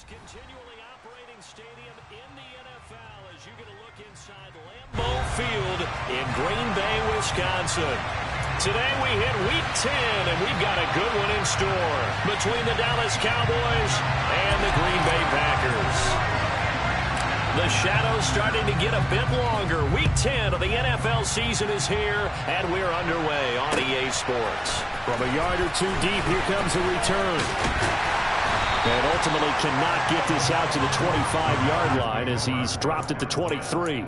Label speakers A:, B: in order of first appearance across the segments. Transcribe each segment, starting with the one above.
A: Continually operating stadium in the NFL as you get a look inside Lambeau Field in Green Bay, Wisconsin. Today we hit Week 10, and we've got a good one in store between the Dallas Cowboys and the Green Bay Packers. The shadow's starting to get a bit longer. Week 10 of the NFL season is here, and we're underway on EA Sports.
B: From a yard or two deep, here comes a return. And ultimately cannot get this out to the 25-yard line as he's dropped at the 23.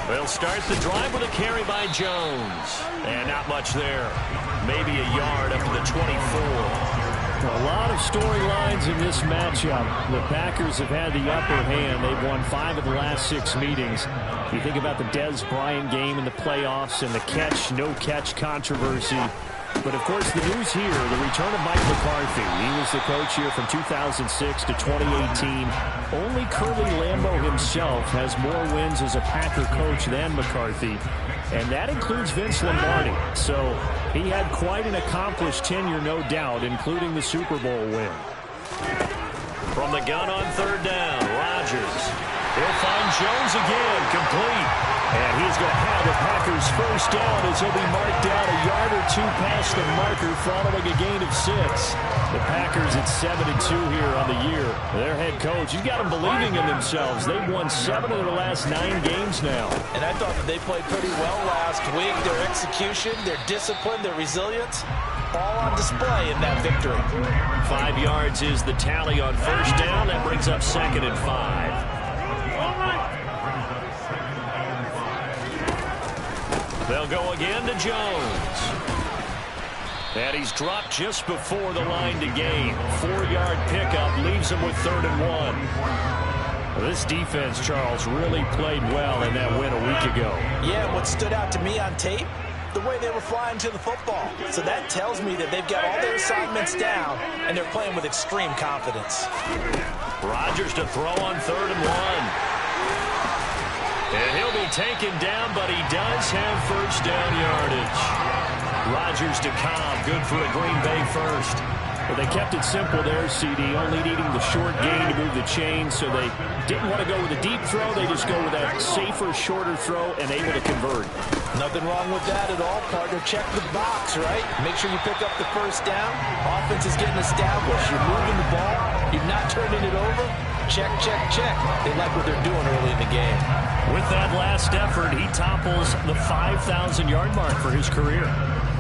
A: They'll start the drive with a carry by Jones. And not much there. Maybe a yard up to the 24.
B: A lot of storylines in this matchup. The Packers have had the upper hand. They've won 5 of the last 6 meetings. You think about the Dez Bryant game in the playoffs and the catch, no catch controversy. But, of course, the news here, the return of Mike McCarthy. He was the coach here from 2006 to 2018. Only Curly Lambeau himself has more wins as a Packer coach than McCarthy. And that includes Vince Lombardi. So he had quite an accomplished tenure, no doubt, including the Super Bowl win.
A: From the gun on third down, Rodgers. He'll find Jones again, complete. And he's going to have the Packers first down as he'll be marked down a yard or two past the marker following a gain of 6. The Packers at 7-2 here on the year. Their head coach, he's got them believing in themselves. They've won 7 of their last 9 games now.
C: And I thought that they played pretty well last week. Their execution, their discipline, their resilience, all on display in that victory.
A: 5 yards is the tally on first down. That brings up 2nd and 5. They'll go again to Jones. And he's dropped just before the line to gain. 4-yard pickup leaves him with 3rd and 1. This defense, Charles, really played well in that win a week ago.
C: Yeah, what stood out to me on tape, the way they were flying to the football. So that tells me that they've got all their assignments down, and they're playing with extreme confidence.
A: Rodgers to throw on 3rd and 1. And he'll be taken down, but he does have first down yardage. Rodgers to Cobb, good for a Green Bay first.
B: Well, they kept it simple there, CD, only needing the short gain to move the chain, so they didn't want to go with a deep throw. They just go with that safer, shorter throw and able to convert.
C: Nothing wrong with that at all, partner. Check the box, right? Make sure you pick up the first down. Offense is getting established. You're moving the ball. You're not turning it over. Check, check, check. They like what they're doing early in the game.
A: With that last effort, he topples the 5,000-yard mark for his career.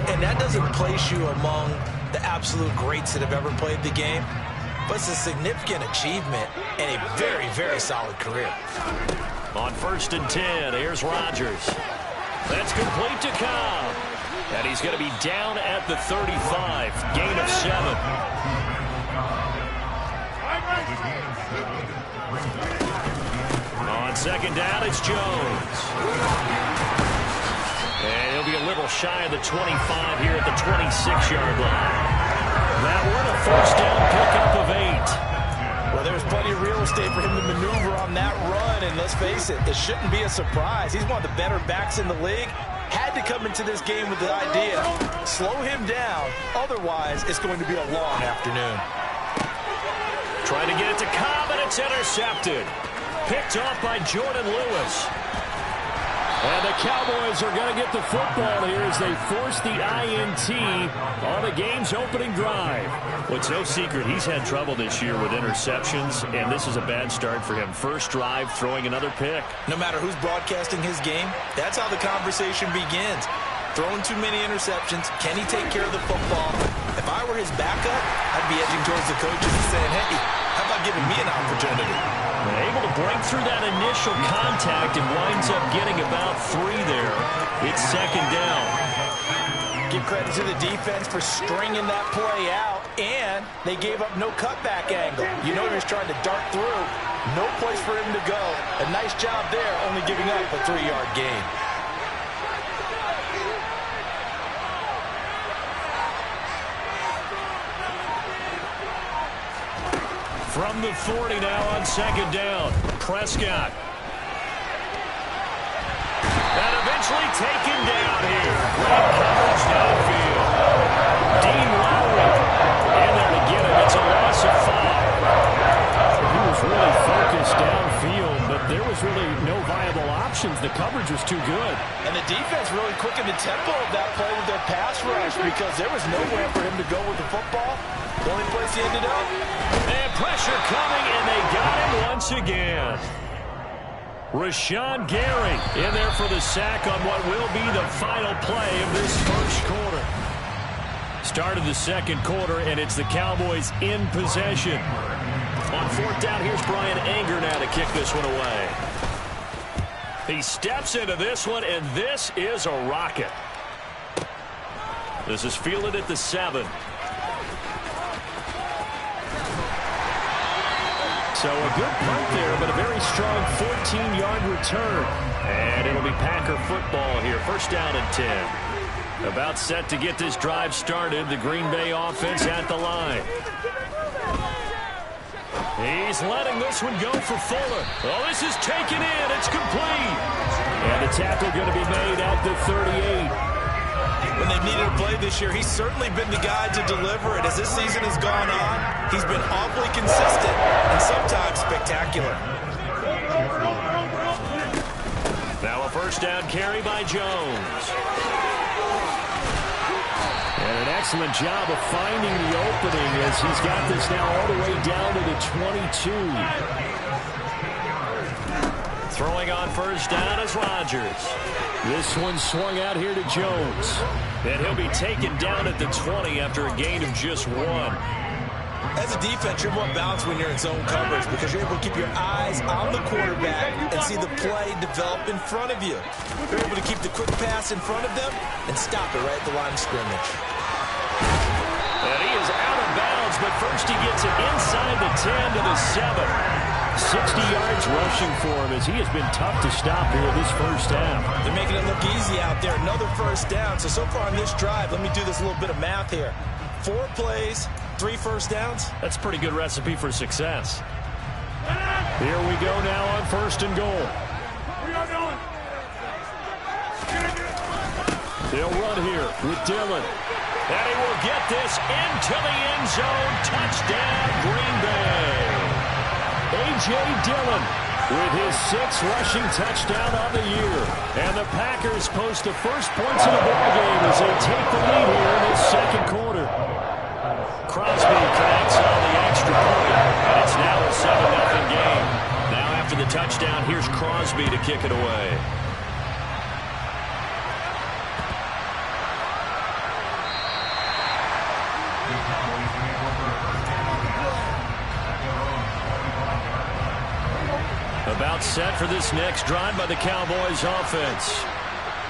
C: And that doesn't place you among the absolute greats that have ever played the game, but it's a significant achievement and a very, very solid career.
A: On 1st and 10, here's Rodgers. That's complete to Cobb. And he's going to be down at the 35. Gain of 7. On 2nd down, it's Jones. And he'll be a little shy of the 25 here at the 26-yard line. That one, a first down pickup of 8.
C: Well, there's plenty of real estate for him to maneuver on that run, and let's face it, it shouldn't be a surprise. He's one of the better backs in the league. Had to come into this game with the idea, slow him down, otherwise it's going to be a long afternoon.
A: Trying to get it to Cobb, and it's intercepted. Picked off by Jordan Lewis.
B: And the Cowboys are going to get the football here as they force the INT on the game's opening drive.
A: Well, it's no secret he's had trouble this year with interceptions, and this is a bad start for him. First drive, throwing another pick.
C: No matter who's broadcasting his game, that's how the conversation begins. Throwing too many interceptions, can he take care of the football? If I were his backup, I'd be edging towards the coaches and saying, hey, how about giving me an opportunity?
A: Able to break through that initial contact and winds up getting about 3 there. It's 2nd down.
C: Give credit to the defense for stringing that play out, and they gave up no cutback angle. You know he was trying to dart through. No place for him to go. A nice job there, only giving up a 3-yard gain.
A: From the 40 now on 2nd down. Prescott. And eventually taken down here. Great coverage downfield. Dean Lowry in there to get him. It's a loss of 5.
B: He was really focused downfield, but there was really no viable options. The coverage was too good.
C: And the defense really quickened the tempo of that play with their pass rush because there was nowhere for him to go with the football. The only place he ended up.
A: And pressure coming, and they got him once again. Rashawn Gary in there for the sack on what will be the final play of this first quarter. Start of the second quarter, and it's the Cowboys in possession. On 4th down, here's Brian Anger now to kick this one away. He steps into this one, and this is a rocket. This is fielded at the 7. So a good punt there, but a very strong 14-yard return. And it'll be Packer football here. 1st down and 10. About set to get this drive started. The Green Bay offense at the line. He's letting this one go for Fuller. Oh, this is taken in. It's complete. And the tackle going to be made at the 38.
C: When they've needed a play this year, he's certainly been the guy to deliver it. As this season has gone on, he's been awfully consistent and sometimes spectacular.
A: Now a 1st down carry by Jones.
B: And an excellent job of finding the opening as he's got this now all the way down to the 22.
A: Throwing on 1st down is Rodgers.
B: This one swung out here to Jones.
A: And he'll be taken down at the 20 after a gain of just 1.
C: As a defense, you're more balanced when you're in zone coverage because you're able to keep your eyes on the quarterback and see the play develop in front of you. You're able to keep the quick pass in front of them and stop it right at the line of scrimmage.
A: And he is out of bounds, but first he gets it inside the 10 to the 7.
B: 60 yards rushing for him as he has been tough to stop here this first half.
C: They're making it look easy out there. Another 1st down. So far on this drive, let me do this little bit of math here. 4 plays, 3 1st downs.
A: That's a pretty good recipe for success.
B: Here we go now on 1st and goal. They'll run here with Dillon.
A: And he will get this into the end zone. Touchdown, Green Bay.
B: A.J. Dillon with his 6th rushing touchdown on the year. And the Packers post the first points of the ballgame as they take the lead here in this second quarter.
A: Crosby connects on the extra point, and it's now a 7-0 game. Now after the touchdown, here's Crosby to kick it away. About set for this next drive by the Cowboys offense.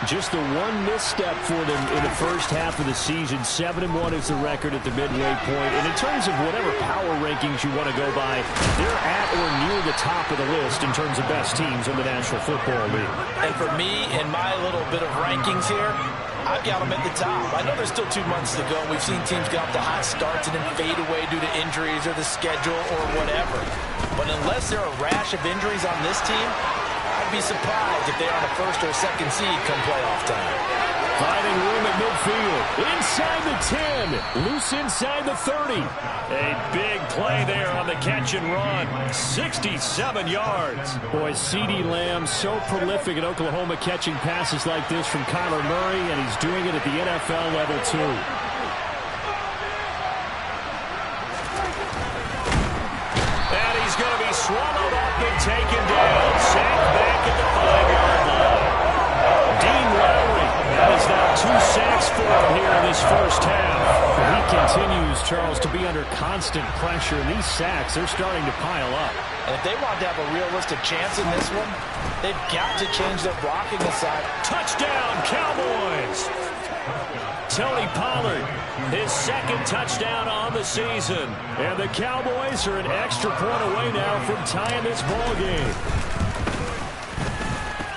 B: Just the one misstep for them in the first half of the season. 7-1 is the record at the midway point. And in terms of whatever power rankings you want to go by, they're at or near the top of the list in terms of best teams in the National Football League.
C: And for me, in my little bit of rankings here, I've got them at the top. I know there's still 2 months to go. We've seen teams get off to hot starts and then fade away due to injuries or the schedule or whatever. But unless there are a rash of injuries on this team, I'd be surprised if they are the 1st or 2nd seed come playoff time.
B: Finding room at midfield. Inside the 10. Loose inside the 30.
A: A big play there on the catch and run. 67 yards.
B: Boy, CeeDee Lamb so prolific in Oklahoma catching passes like this from Kyler Murray, and he's doing it at the NFL level too.
A: And he's going to be swallowed up and taken down. Sacked back at the 5-yard line. Dean Lowry. That is now 2 sacks for him here in this first half.
B: He continues, Charles, to be under constant pressure, and these sacks, they're starting to pile up.
C: And if they want to have a realistic chance in this one, they've got to change their blocking aside.
A: Touchdown, Cowboys! Tony Pollard, his second touchdown on the season.
B: And the Cowboys are an extra point away now from tying this ball game.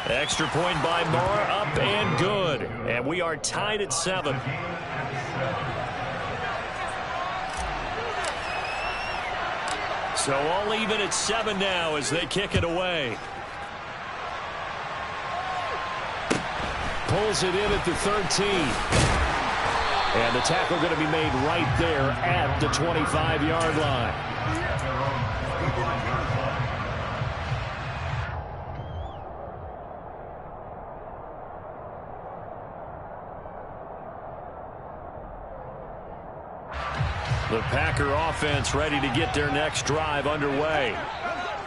A: Extra point by Moore, up and good. And we are tied at 7. So all even at 7 now as they kick it away.
B: Pulls it in at the 13. And the tackle going to be made right there at the 25-yard line.
A: The Packer offense ready to get their next drive underway.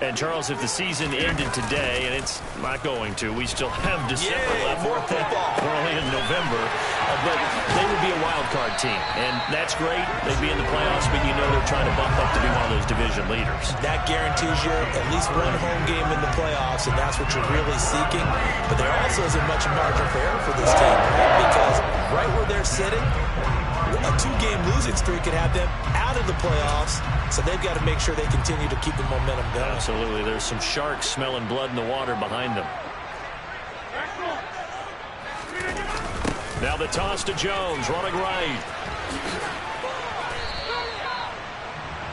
A: And, Charles, if the season ended today, and it's not going to, we still have December left.
C: More football.
A: We're only in November. But they would be a wild card team. And that's great. They'd be in the playoffs, but you know they're trying to bump up to be one of those division leaders.
C: That guarantees you at least one home game in the playoffs, and that's what you're really seeking. But there also isn't much margin for error for this team, because right where they're sitting, a 2-game losing streak could have them out of the playoffs, so they've got to make sure they continue to keep the momentum going.
A: Absolutely. There's some sharks smelling blood in the water behind them. Now the toss to Jones, running right.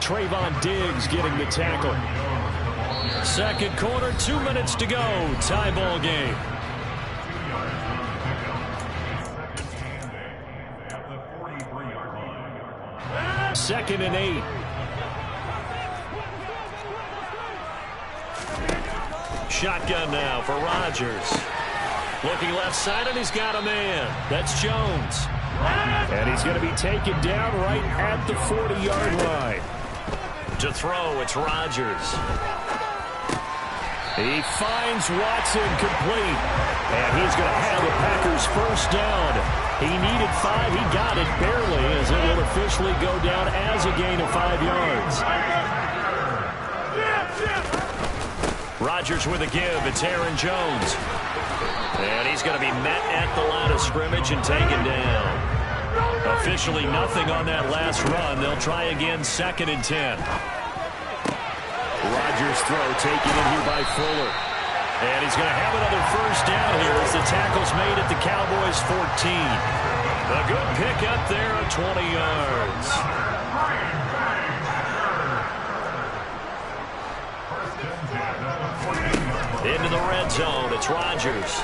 B: Trayvon Diggs getting the tackle.
A: Second quarter, 2 minutes to go. Tie ball game.
B: Second and 8.
A: Shotgun now for Rodgers. Looking left side, and he's got a man. That's Jones.
B: And he's going to be taken down right at the 40-yard line.
A: To throw, it's Rodgers.
B: He finds Watson complete. And he's going to have the Packers first down. He needed 5. He got it barely, as it will officially go down as a gain of 5 yards.
A: Rodgers with a give. It's Aaron Jones. And he's going to be met at the line of scrimmage and taken down. Officially nothing on that last run. They'll try again, 2nd and 10.
B: Rodgers' throw taken in here by Fuller.
A: And he's going to have another first down here as the tackle's made at the Cowboys' 14. A good pickup there at 20 yards. Into the red zone, it's Rodgers.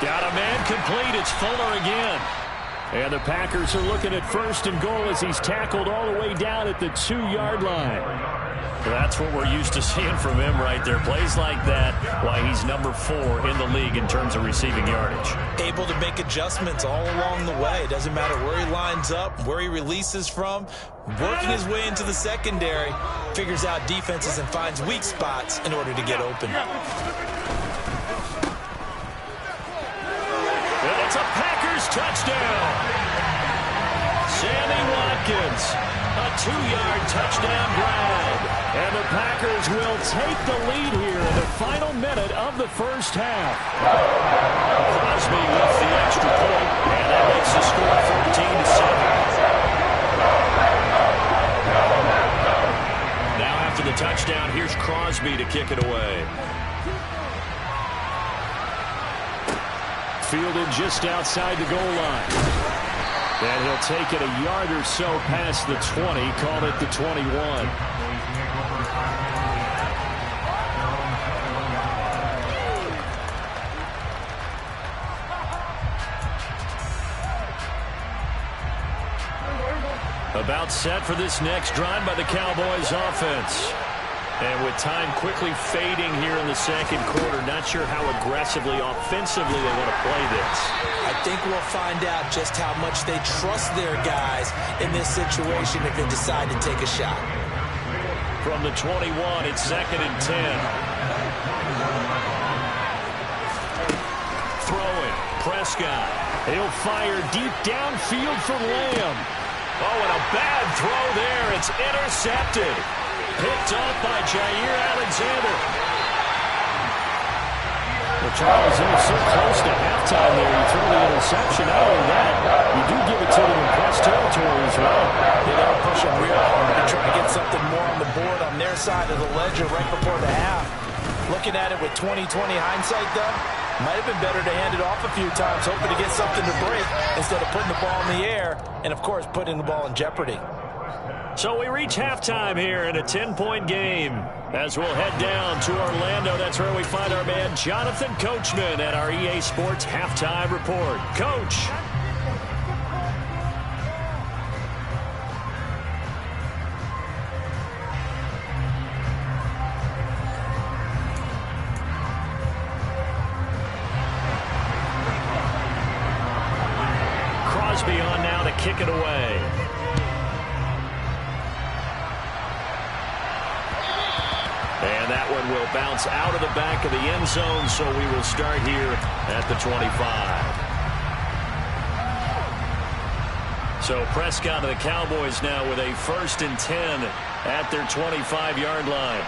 A: Got a man complete, it's Fuller again.
B: And the Packers are looking at 1st and goal as he's tackled all the way down at the 2-yard line.
A: That's what we're used to seeing from him right there. Plays like that, why he's number 4 in the league in terms of receiving yardage.
C: Able to make adjustments all along the way. Doesn't matter where he lines up, where he releases from. Working his way into the secondary, figures out defenses and finds weak spots in order to get open.
A: And it's a Packers touchdown. Sammy Watkins, a 2-yard touchdown grab.
B: And the Packers will take the lead here in the final minute of the first half.
A: Crosby with the extra point, and that makes the score 14-7. Now after the touchdown, here's Crosby to kick it away.
B: Fielded just outside the goal line. And he'll take it a yard or so past the 20, call it the 21.
A: About set for this next drive by the Cowboys offense. And with time quickly fading here in the second quarter, not sure how aggressively, offensively they want to play this.
C: I think we'll find out just how much they trust their guys in this situation if they decide to take a shot.
A: From the 21, it's 2nd and 10. Throwing, Prescott.
B: He'll fire deep downfield for Lamb.
A: Oh, and a bad throw there. It's intercepted. Picked off by Jair Alexander.
B: Well, Charles, it was so close to halftime there. You throw the interception. Not only that, you do give it to them in press territory as well.
C: Yeah, they were pushing real hard to try to get something more on the board on their side of the ledger right before the half. Looking at it with 20/20 hindsight, though, might have been better to hand it off a few times, hoping to get something to break instead of putting the ball in the air and, of course, putting the ball in jeopardy.
A: So we reach halftime here in a 10-point game. As we'll head down to Orlando, that's where we find our man Jonathan Coachman at our EA Sports Halftime Report. Coach. Crosby on now to kick it away. And that one will bounce out of the back of the end zone, so we will start here at the 25. So Prescott of the Cowboys now with a 1st and 10 at their 25-yard line.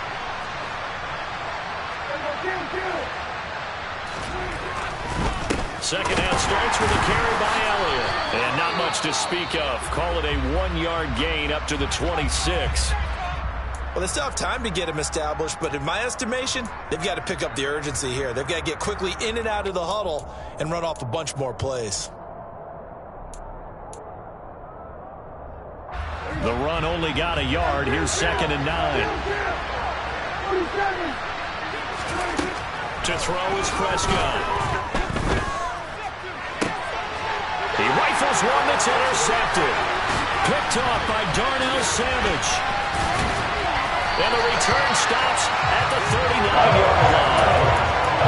A: Second half starts with a carry by Elliott. And not much to speak of. Call it a 1-yard gain up to the 26.
C: Well, they still have time to get him established, but in my estimation, they've got to pick up the urgency here. They've got to get quickly in and out of the huddle and run off a bunch more plays.
A: The run only got a yard. Here's 2nd and 9. To throw is Prescott. He rifles one that's intercepted. Picked off by Darnell Savage. And the return stops at the 39-yard line.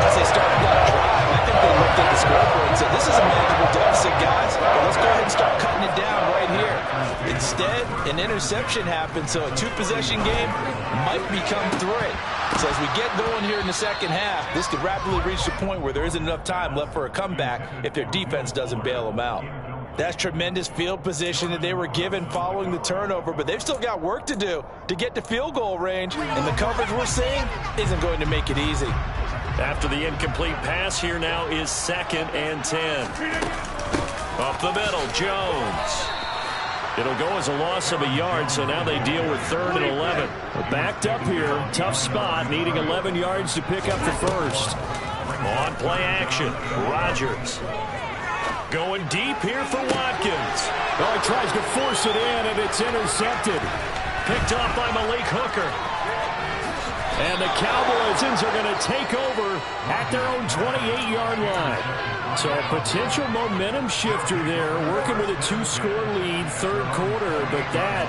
C: As they started that drive, I think they looked at the scoreboard and said, this is a manageable deficit, guys, but let's go ahead and start cutting it down right here. Instead, an interception happened, so a 2-possession game might become 3. So as we get going here in the second half, this could rapidly reach the point where there isn't enough time left for a comeback if their defense doesn't bail them out. That's tremendous field position that they were given following the turnover, but they've still got work to do to get to field goal range, and the coverage we're seeing isn't going to make it easy.
A: After the incomplete pass, here now is 2nd and 10. Up the middle, Jones. It'll go as a loss of a yard, so now they deal with 3rd and 11.
B: Well, backed up here, tough spot, needing 11 yards to pick up the first.
A: On play action, Rodgers. Going deep here for Watkins.
B: Oh, he tries to force it in, and it's intercepted.
A: Picked off by Malik Hooker.
B: And the Cowboys are going to take over at their own 28-yard line. So a potential momentum shifter there, working with a 2-score lead, 3rd quarter, but that,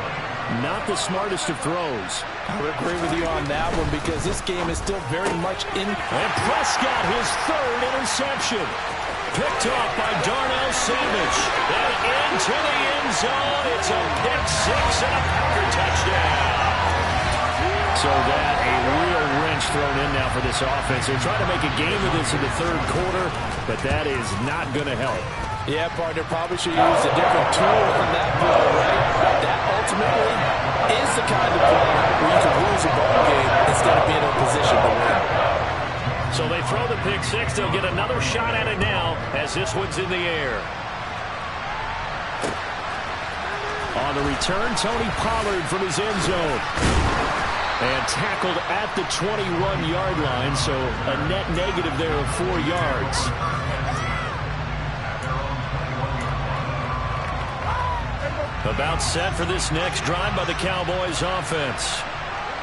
B: not the smartest of throws.
C: I would agree with you on that one because this game is still very much in.
A: And Prescott, his 3rd interception. Picked off by Darnell Savage. And into the end zone. It's a pick 6 and a Packer touchdown.
B: So that a real wrench thrown in now for this offense. They're trying to make a game of this in the 3rd quarter, but that is not going to help.
C: Yeah, partner, probably should use a different tool on that play, right? That ultimately is the kind of play where you can lose a ball game instead of being in a position to win.
A: So they throw the pick 6. They'll get another shot at it now as this one's in the air.
B: On the return, Tony Pollard from his end zone. And tackled at the 21-yard line, so a net negative there of 4 yards.
A: About set for this next drive by the Cowboys offense.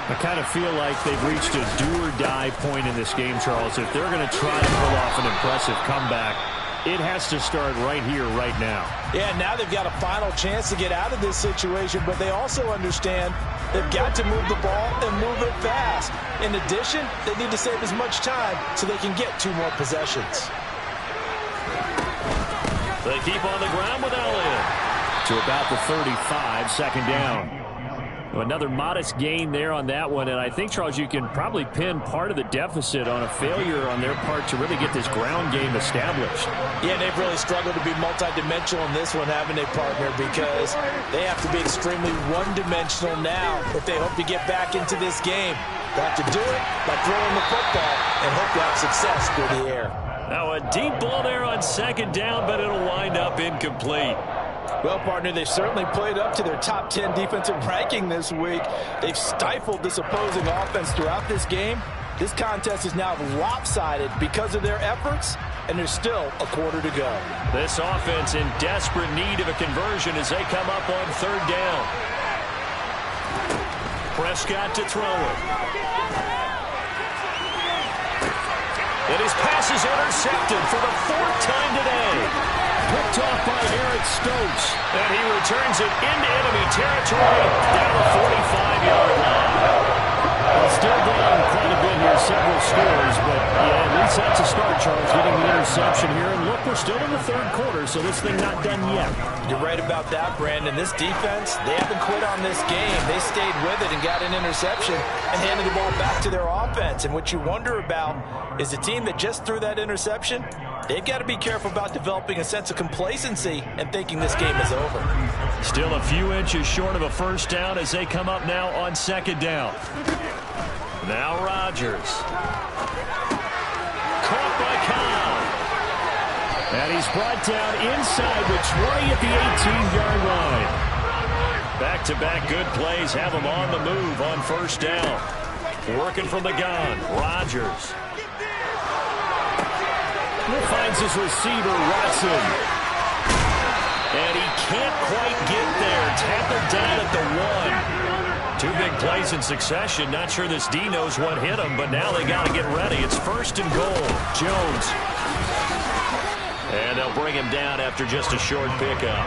B: I kind of feel like they've reached a do-or-die point in this game, Charles. If they're going to try to pull off an impressive comeback, it has to start right here, right now.
C: Yeah, now they've got a final chance to get out of this situation, but they also understand they've got to move the ball and move it fast. In addition, they need to save as much time so they can get 2 more possessions.
A: They keep on the ground with Elliott.
B: To about the 35, 2nd down. Another modest gain there on that one, and I think, Charles, you can probably pin part of the deficit on a failure on their part to really get this ground game established.
C: Yeah, they've really struggled to be multidimensional in this one, haven't they, partner, because they have to be extremely one-dimensional now if they hope to get back into this game. They have to do it by throwing the football and hope to have success through the air.
A: Now a deep ball there on second down, but it'll wind up incomplete.
C: Well, partner, they've certainly played up to their top 10 defensive ranking this week. They've stifled this opposing offense throughout this game. This contest is now lopsided because of their efforts, and there's still a quarter to go.
A: This offense in desperate need of a conversion as they come up on third down. Prescott to throw it. And his pass is intercepted for the fourth time today.
B: Picked off by Eric Stokes.
A: And he returns it into enemy territory down the 45-yard line.
B: Still down quite a bit here, several scores, but yeah, at least that's a start, Charles, getting the interception here. And look, we're still in the third quarter, so this thing not done yet.
C: You're right about that, Brandon. This defense, they haven't quit on this game. They stayed with it and got an interception and handed the ball back to their offense. And what you wonder about is the team that just threw that interception, they've got to be careful about developing a sense of complacency and thinking this game is over.
A: Still a few inches short of a first down as they come up now on second down. Now Rodgers. Caught by Cobb.
B: And he's brought down inside the 20 at the 18-yard line.
A: Back-to-back good plays have him on the move on first down. Working from the gun. Rodgers.
B: Finds his receiver, Watson.
A: And he can't quite get there. Tackled down at the 1. Two big plays in succession. Not sure this D knows what hit him, but now they got to get ready. It's first and goal. Jones. And they'll bring him down after just a short pickup.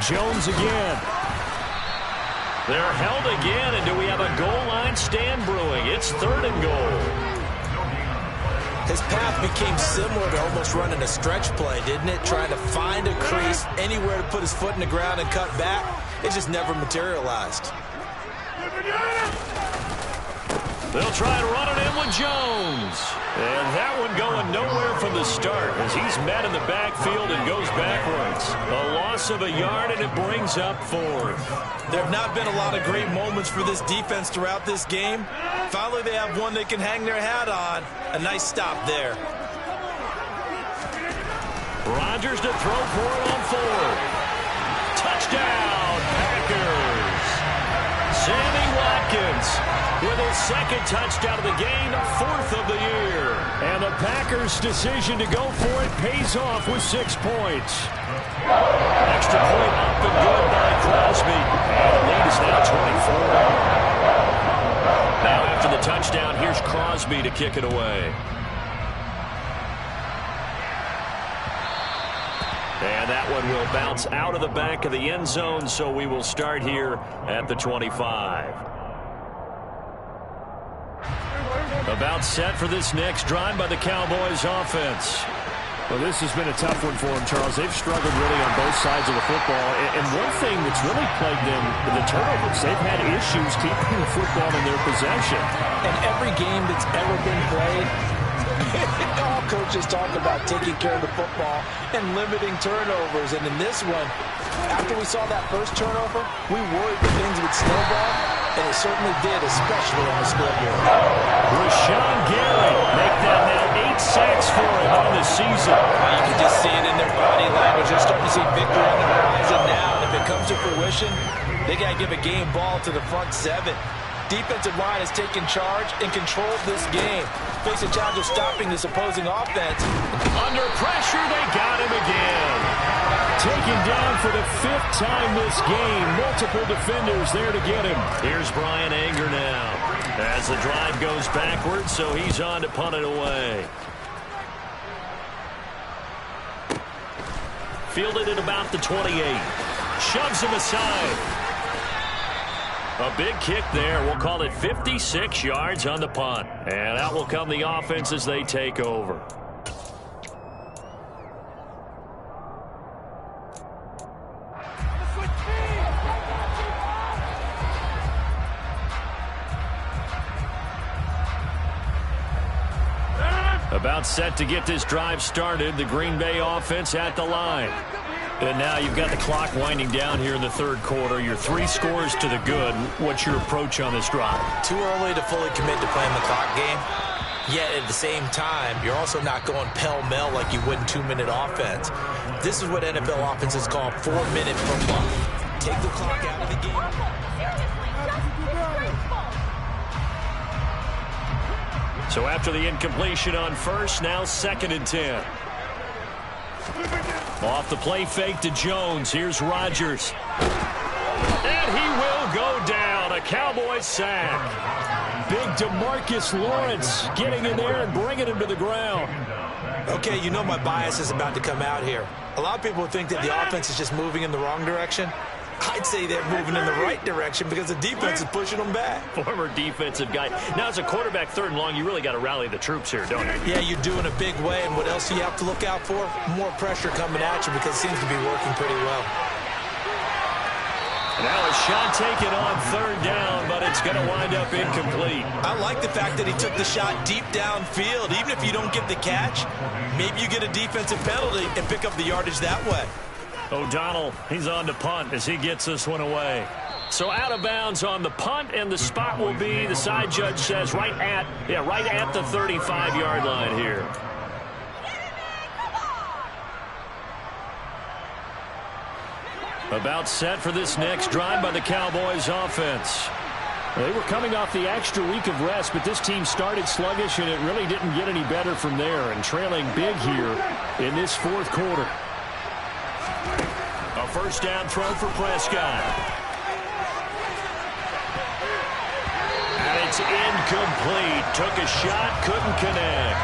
B: Jones again.
A: They're held again, and do we have a goal line stand brewing? It's third and goal.
C: His path became similar to almost running a stretch play, didn't it? Trying to find a crease, anywhere to put his foot in the ground and cut back. It just never materialized.
A: They'll try and run it in with Jones. And that one going nowhere from the start as he's met in the backfield and goes backwards. A loss of a yard, and it brings up fourth.
C: There have not been a lot of great moments for this defense throughout this game. Finally, they have one they can hang their hat on. A nice stop there.
A: Rodgers to throw for it on fourth. Touchdown, Packers. Sammy Watkins with his second touchdown of the game, fourth of the year.
B: And the Packers' decision to go for it pays off with 6 points.
A: Extra point up and good by Crosby. And the lead is now 24. Now after the touchdown, here's Crosby to kick it away. And that one will bounce out of the back of the end zone, so we will start here at the 25. About set for this next drive by the Cowboys offense.
B: Well, this has been a tough one for them, Charles. They've struggled really on both sides of the football. And one thing that's really plagued them, the turnovers. They've had issues keeping the football in their possession.
C: And every game that's ever been played, all coaches talk about taking care of the football and limiting turnovers. And in this one, after we saw that first turnover, we worried that things would snowball, and it certainly did, especially on the scoreboard.
A: Rashawn Gary make that now 8 sacks for him on the season.
C: Well, you can just see it in their body language. They're starting to see victory on the horizon now, and if it comes to fruition, they got to give a game ball to the front seven. Defensive line has taken charge and controlled this game. Face a challenge of stopping this opposing offense.
A: Under pressure, they got him again.
B: Taken down for the 5th time this game. Multiple defenders there to get him.
A: Here's Brian Anger now as the drive goes backwards, so he's on to punt it away. Fielded at about the 28. Shoves him aside. A big kick there. We'll call it 56 yards on the punt. And out will come the offense as they take over. About set to get this drive started. The Green Bay offense at the line. And now you've got the clock winding down here in the third quarter. You're 3 scores to the good. What's your approach on this drive?
C: Too early to fully commit to playing the clock game. Yet at the same time, you're also not going pell-mell like you would in 2-minute offense. This is what NFL offenses call 4-minute football. Take the clock out of the game.
A: So after the incompletion on first, now 2nd and 10. Off the play fake to Jones. Here's Rodgers. And he will go down. A Cowboys sack.
B: Big DeMarcus Lawrence getting in there and bringing him to the ground.
C: Okay, you know my bias is about to come out here. A lot of people think that the offense is just moving in the wrong direction. I'd say they're moving in the right direction because the defense is pushing them back.
A: Former defensive guy. Now, as a quarterback, 3rd and long, you really got to rally the troops here, don't you?
C: Yeah, you do in a big way. And what else do you have to look out for? More pressure coming at you because it seems to be working pretty well.
A: Now a shot taken on 3rd down, but it's going to wind up incomplete.
C: I like the fact that he took the shot deep downfield. Even if you don't get the catch, maybe you get a defensive penalty and pick up the yardage that way.
A: O'Donnell, he's on to punt as he gets this one away. So out of bounds on the punt, and the spot will be, the side judge says, right at the 35-yard line here. About set for this next drive by the Cowboys offense.
B: They were coming off the extra week of rest, but this team started sluggish, and it really didn't get any better from there, and trailing big here in this 4th quarter.
A: A first down throw for Prescott. And it's incomplete. Took a shot, couldn't connect.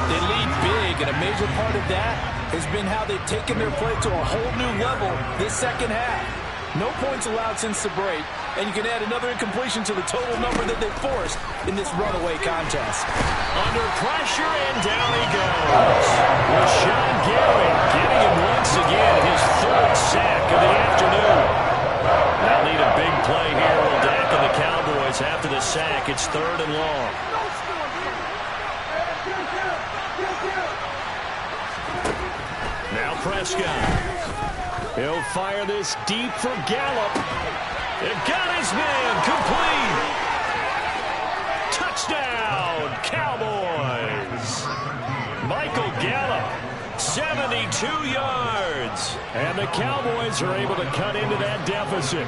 D: They lead big, and a major part of that has been how they've taken their play to a whole new level this second half. No points allowed since the break, and you can add another incompletion to the total number that they forced in this runaway contest.
A: Under pressure, and down he goes. Rashawn Gary getting him once again, his 3rd sack of the afternoon. They'll need a big play here. Will Dak and the Cowboys after the sack. It's 3rd and long. Now Prescott. He'll fire this deep for Gallup. It got his man complete. Touchdown, Cowboys. Michael Gallup, 72 yards.
B: And the Cowboys are able to cut into that deficit.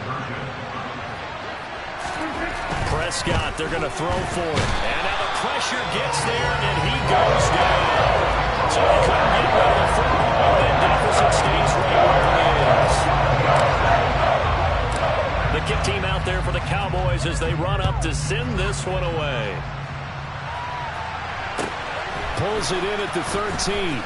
A: Prescott, they're going to throw for it. And now the pressure gets there, and he goes down. So they couldn't get rid of the football. The deficit stays right where it is. The kick team out there for the Cowboys as they run up to send this one away.
B: Pulls it in at the 13.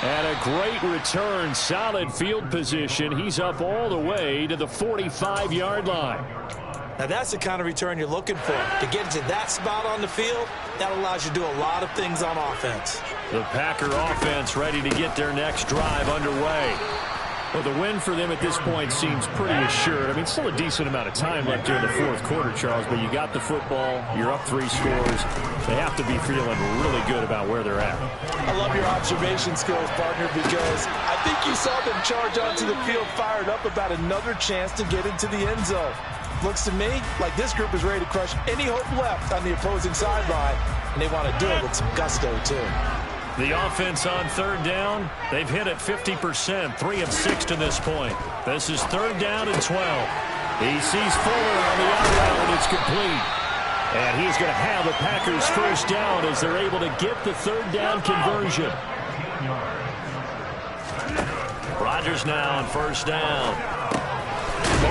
B: And a great return, solid field position. He's up all the way to the 45-yard line.
C: Now that's the kind of return you're looking for. To get into that spot on the field, that allows you to do a lot of things on offense.
A: The Packer offense ready to get their next drive underway.
B: Well, the win for them at this point seems pretty assured. I mean, still a decent amount of time left here in the 4th quarter, Charles, but you got the football, you're up 3 scores. They have to be feeling really good about where they're at.
D: I love your observation skills, partner, because I think you saw them charge onto the field fired up about another chance to get into the end zone. Looks to me like this group is ready to crush any hope left on the opposing sideline, and they want to do it with some gusto, too.
A: The offense on 3rd down, they've hit it 50%, 3 of 6 to this point. This is 3rd down and 12.
B: He sees Fuller on the out route, and it's complete. And he's going to have the Packers first down as they're able to get the 3rd down conversion.
A: Rodgers now on 1st down.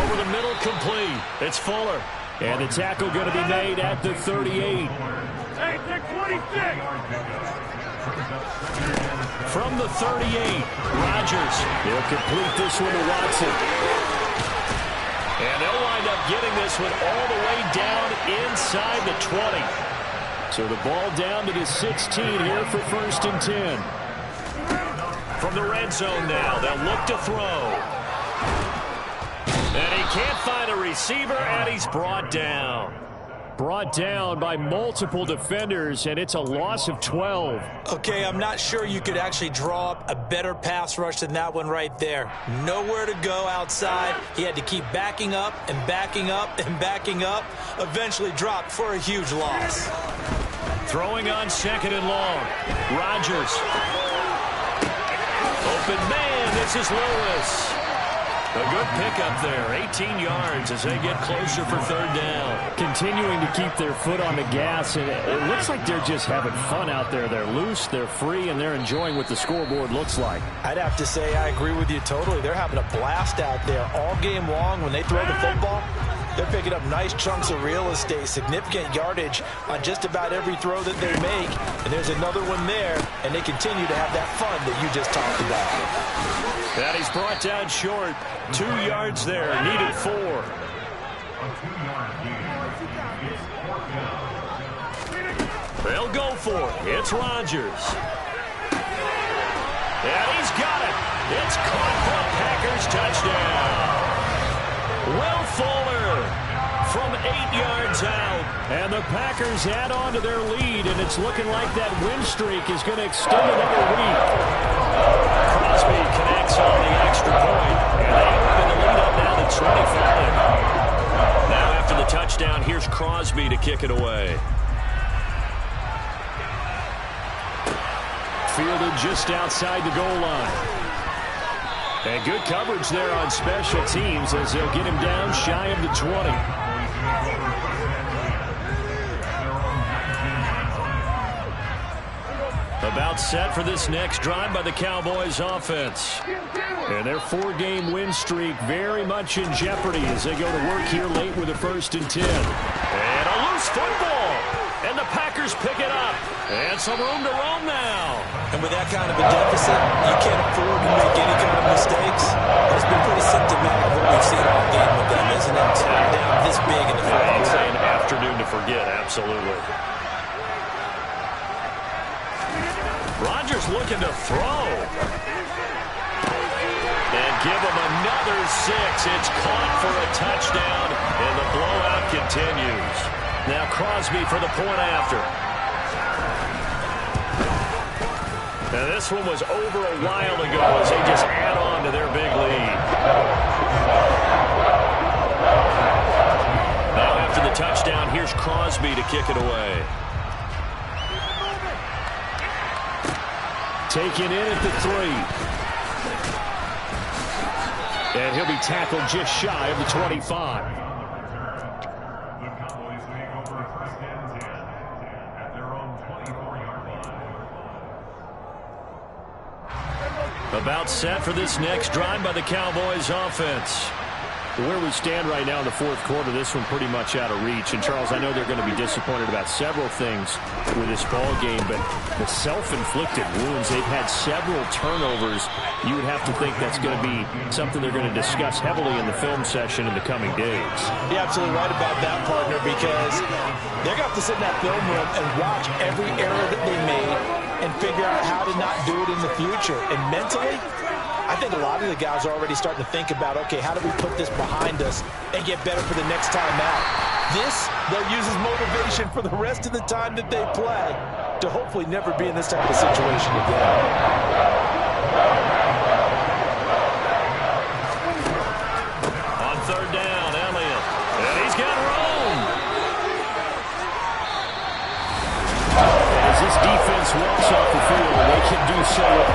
A: Over the middle, complete. It's Fuller.
B: And the tackle going to be made at the 38.
E: Hey, they're 26.
A: From the 38, Rodgers.
B: He'll complete this one to Watson.
A: And they'll wind up getting this one all the way down inside the 20.
B: So the ball down to the 16 here for 1st and 10.
A: From the red zone now, they'll look to throw. And he can't find a receiver, and he's brought down.
B: Brought down by multiple defenders, and it's a loss of 12.
C: Okay, I'm not sure you could actually draw up a better pass rush than that one right there. Nowhere to go outside. He had to keep backing up and backing up and backing up. Eventually dropped for a huge loss.
A: Throwing on 2nd and long. Rodgers. Open man, this is Lewis. A good pickup there, 18 yards as they get closer for 3rd down.
B: Continuing to keep their foot on the gas, and it looks like they're just having fun out there. They're loose, they're free, and they're enjoying what the scoreboard looks like.
C: I'd have to say I agree with you totally. They're having a blast out there all game long. When they throw the football, they're picking up nice chunks of real estate, significant yardage on just about every throw that they make. And there's another one there, and they continue to have that fun that you just talked about.
A: That he's brought down short. 2 yards there, needed 4. They'll go for it. It's Rodgers. And he's got it. It's caught for a Packers touchdown. Will Fuller from 8 yards out.
B: And the Packers add on to their lead, and it's looking like that win streak is going to extend another week.
A: Crosby connects on the extra point, and they open the lead up now to 25. Now after the touchdown, here's Crosby to kick it away.
B: Fielded just outside the goal line. And good coverage there on special teams as they'll get him down shy of the 20.
A: About set for this next drive by the Cowboys offense.
B: And their 4-game win streak very much in jeopardy as they go to work here late with a 1st and 10.
A: And a loose football. And the Packers pick it up. And some room to roam now.
C: And with that kind of a deficit, you can't afford to make any kind of mistakes. It's been pretty symptomatic of what we've seen all game with them, isn't it? Down this big in the field.
A: An afternoon to forget, absolutely. Rodgers looking to throw. And give him another 6. It's caught for a touchdown, and the blowout continues. Now Crosby for the point after. Now this one was over a while ago as they just add on to their big lead. Now after the touchdown, here's Crosby to kick it away.
B: Taken in at the 3. And he'll be tackled just shy of the 25.
A: About set for this next drive by the Cowboys offense.
B: Where we stand right now in the 4th quarter, this one pretty much out of reach. And, Charles, I know they're going to be disappointed about several things with this ball game, but the self-inflicted wounds, they've had several turnovers. You would have to think that's going to be something they're going to discuss heavily in the film session in the coming days.
C: You're absolutely right about that, partner, because they're going to have to sit in that film room and watch every error that they made and figure out how to not do it in the future. And mentally, I think a lot of the guys are already starting to think about, okay, how do we put this behind us and get better for the next time out? This, they'll use as motivation for the rest of the time that they play to hopefully never be in this type of situation again.
A: On 3rd down, Elliott. And he's got room.
B: As this defense walks off the field, they can do so with